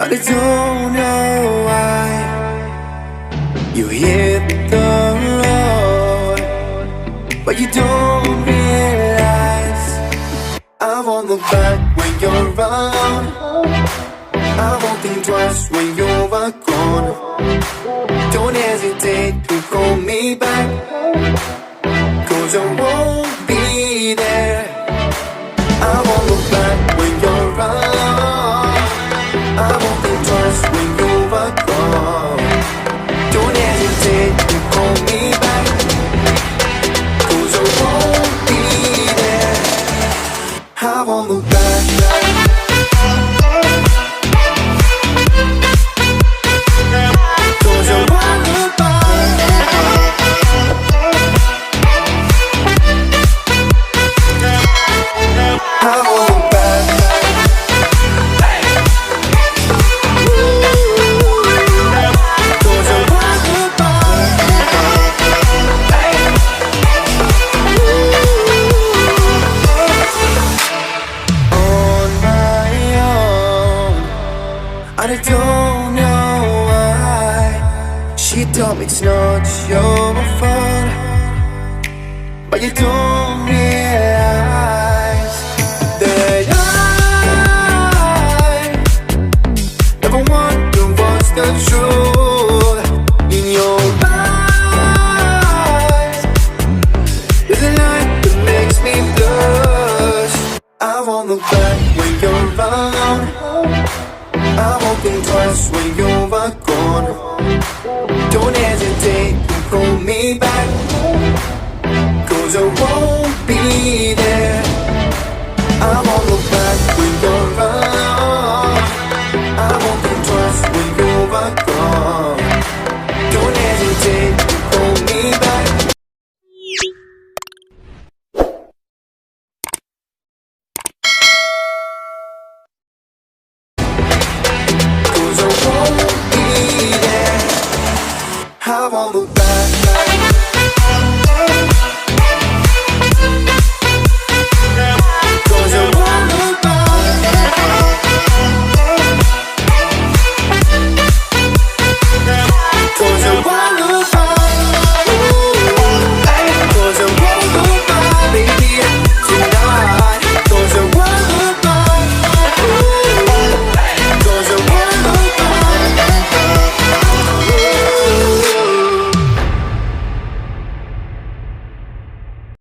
but I don't know why you hit the road, but you don't realize I won't look back when you're around. I won't think twice when you're gone. Don't hesitate to call me back, 'cause I won't be there. I won't look back when you're around. I won't think twice when you're gone. Don't hesitate to call me back, 'cause I won't be there. I won't look back. I don't know why she told me it's not your fault, but you don't realize that I never wonder what's the truth in your eyes. There's a light that makes me blush. I won't look back when you're around. I won't think twice when you're gone. Don't hesitate to call me back, 'cause I won't be there.